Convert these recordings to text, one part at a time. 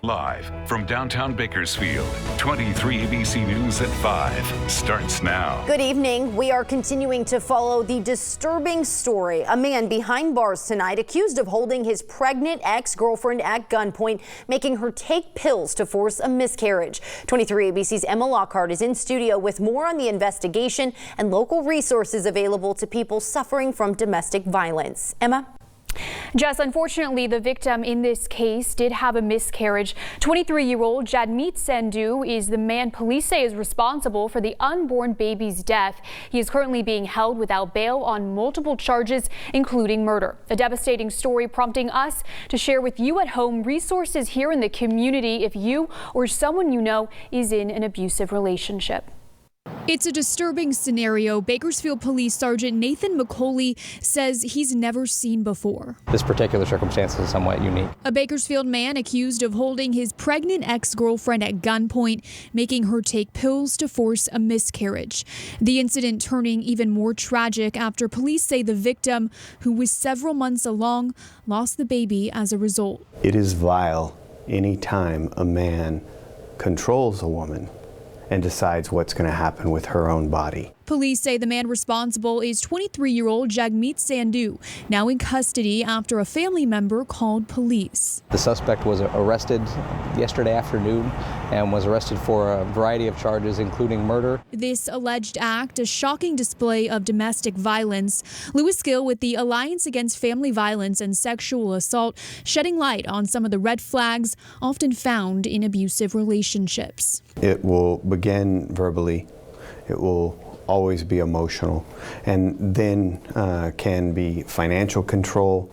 Live from downtown Bakersfield, 23 ABC News at 5 starts now. Good evening. We are continuing to follow the disturbing story. A man behind bars tonight accused of holding his pregnant ex-girlfriend at gunpoint, making her take pills to force a miscarriage. 23 ABC's Emma Lockhart is in studio with more on the investigation and local resources available to people suffering from domestic violence. Emma? Jess, unfortunately, the victim in this case did have a miscarriage. 23-year-old Jagmeet Sandhu is the man police say is responsible for the unborn baby's death. He is currently being held without bail on multiple charges, including murder. A devastating story prompting us to share with you at home resources here in the community if you or someone you know is in an abusive relationship. It's a disturbing scenario Bakersfield Police Sergeant Nathan McCauley says he's never seen before. This particular circumstance is somewhat unique. A Bakersfield man accused of holding his pregnant ex-girlfriend at gunpoint, making her take pills to force a miscarriage. The incident turning even more tragic after police say the victim, who was several months along, lost the baby as a result. It is vile any time a man controls a woman and decides what's going to happen with her own body. Police say the man responsible is 23-year-old Jagmeet Sandhu, now in custody after a family member called police. The suspect was arrested yesterday afternoon and was arrested for a variety of charges, including murder. This alleged act, a shocking display of domestic violence. Lewis Gill with the Alliance Against Family Violence and Sexual Assault, shedding light on some of the red flags often found in abusive relationships. It will begin verbally. It will always be emotional, and then can be financial control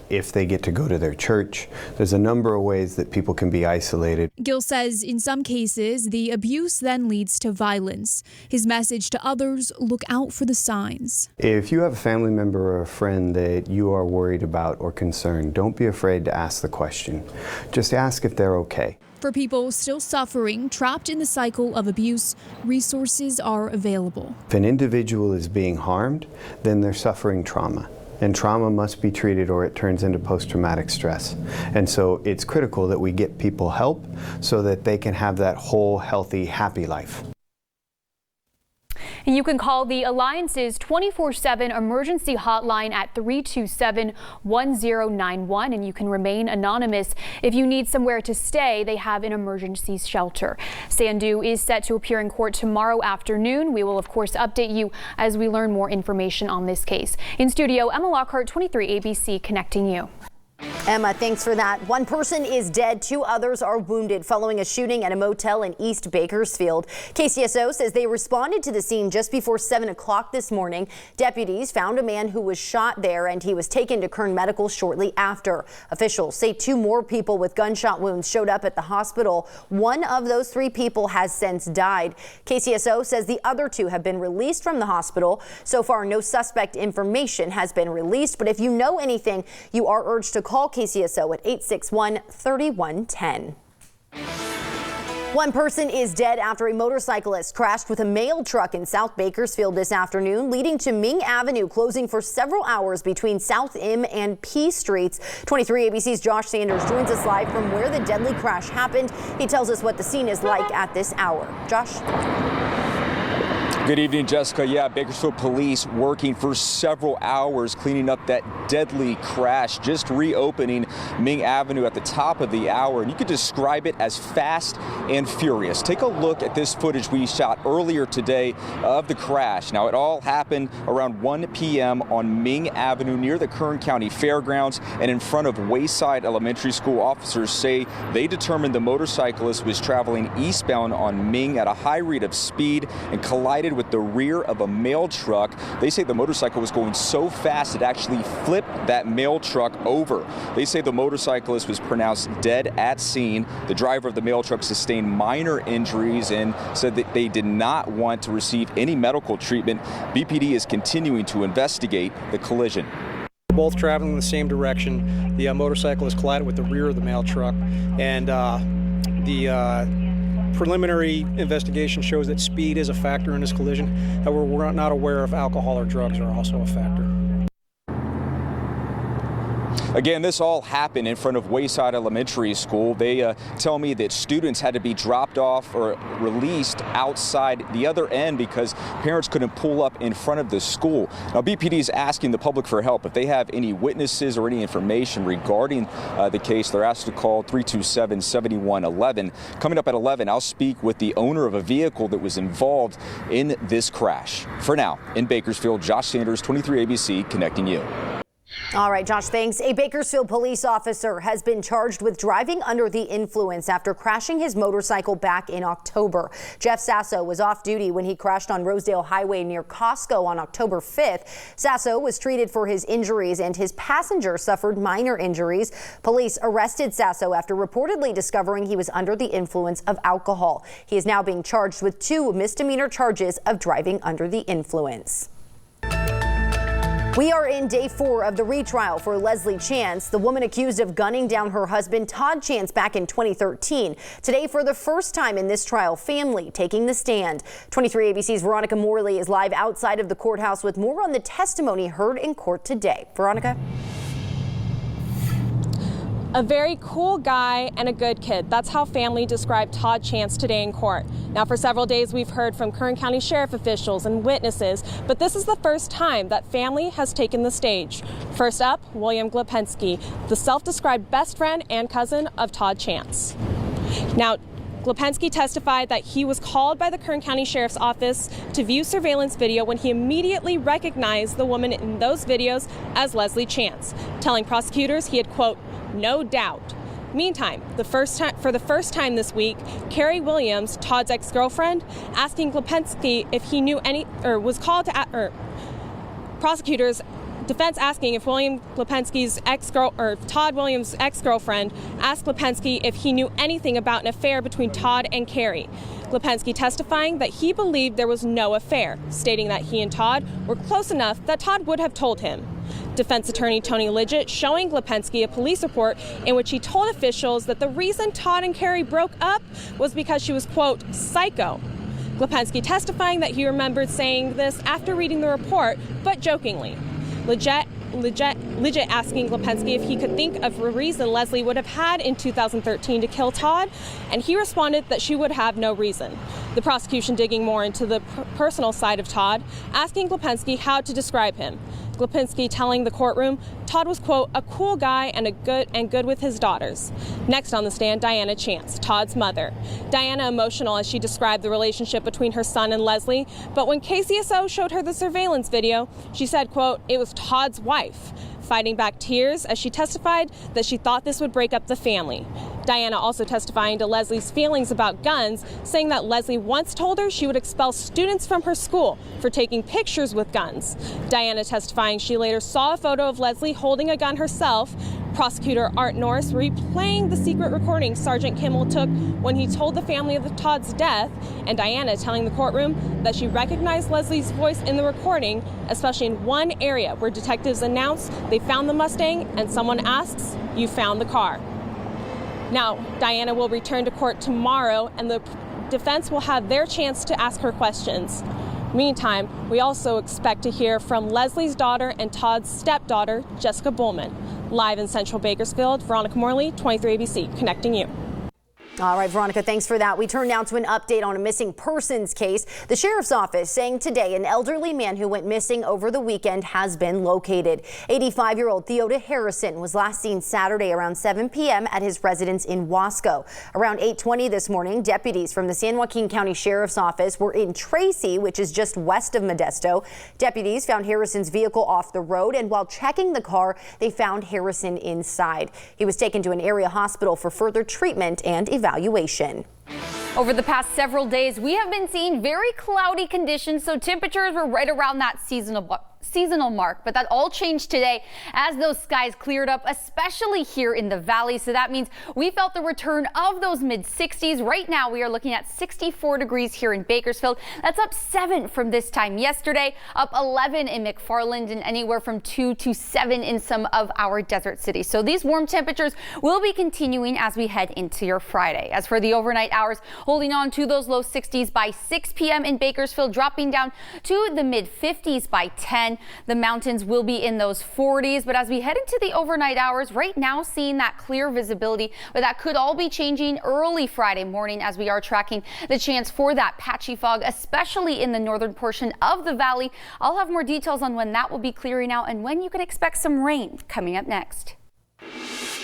if they get to go to their church. There's a number of ways that people can be isolated. Gill says in some cases, the abuse then leads to violence. His message to others, look out for the signs. If you have a family member or a friend that you are worried about or concerned, don't be afraid to ask the question. Just ask if they're okay. For people still suffering, trapped in the cycle of abuse, resources are available. If an individual is being harmed, then they're suffering trauma. And trauma must be treated or it turns into post-traumatic stress. And so it's critical that we get people help so that they can have that whole, healthy, happy life. You can call the Alliance's 24/7 emergency hotline at 327-1091, and you can remain anonymous. If you need somewhere to stay, they have an emergency shelter. Sandhu is set to appear in court tomorrow afternoon. We will, of course, update you as we learn more information on this case. In studio, Emma Lockhart, 23 ABC, connecting you. Emma, thanks for that. One person is dead, 2 others are wounded following a shooting at a motel in East Bakersfield. KCSO says they responded to the scene just before 7 o'clock this morning. Deputies found a man who was shot there and he was taken to Kern Medical shortly after. Officials say 2 more people with gunshot wounds showed up at the hospital. 1 of those 3 people has since died. KCSO says the other 2 have been released from the hospital. So far, no suspect information has been released, but if you know anything, you are urged to call KCSO at 861-3110. One person is dead after a motorcyclist crashed with a mail truck in South Bakersfield this afternoon, leading to Ming Avenue closing for several hours between South M and P Streets. 23 ABC's Josh Sanders joins us live from where the deadly crash happened. He tells us what the scene is like at this hour. Josh? Good evening, Jessica. Yeah, Bakersfield police working for several hours cleaning up that deadly crash, just reopening Ming Avenue at the top of the hour. And you could describe it as fast and furious. Take a look at this footage we shot earlier today of the crash. Now, it all happened around 1 p.m. on Ming Avenue near the Kern County Fairgrounds and in front of Wayside Elementary School. Officers say they determined the motorcyclist was traveling eastbound on Ming at a high rate of speed and collided with the rear of a mail truck. They say the motorcycle was going so fast it actually flipped that mail truck over. They say the motorcyclist was pronounced dead at scene. The driver of the mail truck sustained minor injuries and said that they did not want to receive any medical treatment. BPD is continuing to investigate the collision. Both traveling in the same direction. The motorcyclist collided with the rear of the mail truck, and the preliminary investigation shows that speed is a factor in this collision. However, we're not aware if alcohol or drugs are also a factor. Again, this all happened in front of Wayside Elementary School. They tell me that students had to be dropped off or released outside the other end because parents couldn't pull up in front of the school. Now, BPD is asking the public for help. If they have any witnesses or any information regarding the case, they're asked to call 327-7111. Coming up at 11, I'll speak with the owner of a vehicle that was involved in this crash. For now, in Bakersfield, Josh Sanders, 23 ABC, connecting you. All right, Josh, thanks. A Bakersfield police officer has been charged with driving under the influence after crashing his motorcycle back in October. Jeff Sasso was off duty when he crashed on Rosedale Highway near Costco on October 5th. Sasso was treated for his injuries and his passenger suffered minor injuries. Police arrested Sasso after reportedly discovering he was under the influence of alcohol. He is now being charged with 2 misdemeanor charges of driving under the influence. We are in day 4 of the retrial for Leslie Chance, the woman accused of gunning down her husband Todd Chance back in 2013. Today, for the first time in this trial, family taking the stand. 23 ABC's Veronica Morley is live outside of the courthouse with more on the testimony heard in court today. Veronica? A very cool guy and a good kid. That's how family described Todd Chance today in court. Now, for several days, we've heard from Kern County Sheriff officials and witnesses, but this is the first time that family has taken the stage. First up, William Glapensky, the self-described best friend and cousin of Todd Chance. Now, Glapensky testified that he was called by the Kern County Sheriff's Office to view surveillance video when he immediately recognized the woman in those videos as Leslie Chance, telling prosecutors he had, quote, no doubt. Meantime, for the first time this week, Carrie Williams, Todd's ex-girlfriend, asking Glapensky if he knew any, or was called to, prosecutors, defense asking if William Glapensky's Todd Williams' ex-girlfriend asked Glapensky if he knew anything about an affair between Todd and Carrie. Glapensky testifying that he believed there was no affair, stating that he and Todd were close enough that Todd would have told him. Defense attorney Tony Lidgett showing Glapensky a police report in which he told officials that the reason Todd and Carrie broke up was because she was, quote, psycho. Glapensky testifying that he remembered saying this after reading the report, but jokingly. Lidgett asking Glapensky if he could think of a reason Leslie would have had in 2013 to kill Todd, and he responded that she would have no reason. The prosecution digging more into the personal side of Todd, asking Glapensky how to describe him. Glapensky telling the courtroom Todd was, quote, a cool guy and good with his daughters. Next on the stand, Diana Chance, Todd's mother. Diana emotional as she described the relationship between her son and Leslie, but when KCSO showed her the surveillance video, she said, quote, it was Todd's wife, fighting back tears as she testified that she thought this would break up the family. Diana also testifying to Leslie's feelings about guns, saying that Leslie once told her she would expel students from her school for taking pictures with guns. Diana testifying she later saw a photo of Leslie holding a gun herself. Prosecutor Art Norris replaying the secret recording Sergeant Kimmel took when he told the family of Todd's death, and Diana telling the courtroom that she recognized Leslie's voice in the recording, especially in one area where detectives announced they found the Mustang and someone asks, you found the car. Now, Diana will return to court tomorrow and the defense will have their chance to ask her questions. Meantime, we also expect to hear from Leslie's daughter and Todd's stepdaughter, Jessica Bullman. Live in Central Bakersfield, Veronica Morley, 23 ABC, connecting you. All right, Veronica, thanks for that. We turn now to an update on a missing persons case. The sheriff's office saying today an elderly man who went missing over the weekend has been located. 85-year-old Theoda Harrison was last seen Saturday around 7 p.m. at his residence in Wasco. Around 8:20 this morning, deputies from the San Joaquin County Sheriff's Office were in Tracy, which is just west of Modesto. Deputies found Harrison's vehicle off the road, and while checking the car, they found Harrison inside. He was taken to an area hospital for further treatment and evaluation. Over the past several days, we have been seeing very cloudy conditions, so temperatures were right around that seasonal mark, but that all changed today as those skies cleared up, especially here in the valley. So that means we felt the return of those mid-60s. Right now we are looking at 64 degrees here in Bakersfield. That's up 7 from this time yesterday, up 11 in McFarland, and anywhere from 2 to 7 in some of our desert cities. So these warm temperatures will be continuing as we head into your Friday. As for the overnight hours, holding on to those low 60s by 6 p.m. in Bakersfield, dropping down to the mid-50s by 10. again. The mountains will be in those 40s, but as we head into the overnight hours, right now seeing that clear visibility, but that could all be changing early Friday morning as we are tracking the chance for that patchy fog, especially in the northern portion of the valley. I'll have more details on when that will be clearing out and when you can expect some rain coming up next.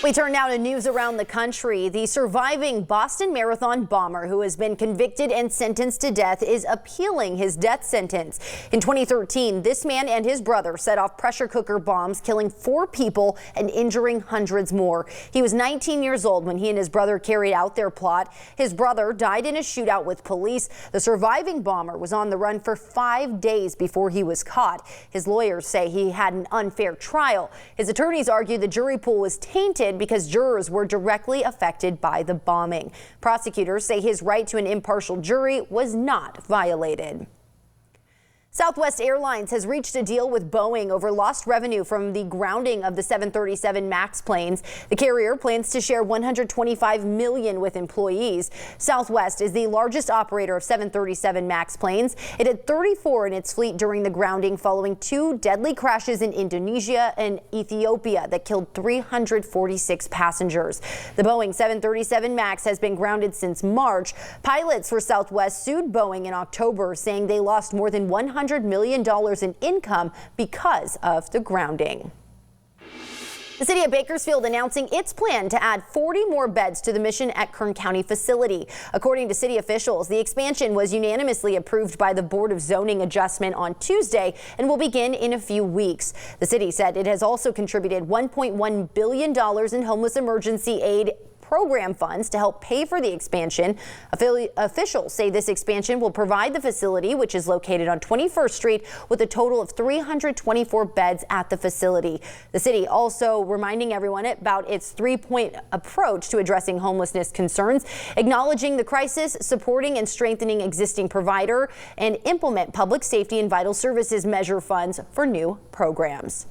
We turn now to news around the country. The surviving Boston Marathon bomber who has been convicted and sentenced to death is appealing his death sentence. In 2013, this man and his brother set off pressure cooker bombs, killing 4 people and injuring hundreds more. He was 19 years old when he and his brother carried out their plot. His brother died in a shootout with police. The surviving bomber was on the run for 5 days before he was caught. His lawyers say he had an unfair trial. His attorneys argue the jury pool was tainted because jurors were directly affected by the bombing. Prosecutors say his right to an impartial jury was not violated. Southwest Airlines has reached a deal with Boeing over lost revenue from the grounding of the 737 MAX planes. The carrier plans to share $125 million with employees. Southwest is the largest operator of 737 MAX planes. It had 34 in its fleet during the grounding following 2 deadly crashes in Indonesia and Ethiopia that killed 346 passengers. The Boeing 737 MAX has been grounded since March. Pilots for Southwest sued Boeing in October, saying they lost more than $100 million in income because of the grounding. The city of Bakersfield announcing its plan to add 40 more beds to the Mission at Kern County facility. According to city officials, the expansion was unanimously approved by the Board of Zoning Adjustment on Tuesday and will begin in a few weeks. The city said it has also contributed $1.1 billion in homeless emergency aid program funds to help pay for the expansion. Officials say this expansion will provide the facility, which is located on 21st Street, with a total of 324 beds at the facility. The city also reminding everyone about its 3-point approach to addressing homelessness concerns, acknowledging the crisis, supporting and strengthening existing provider, and implement public safety and vital services measure funds for new programs.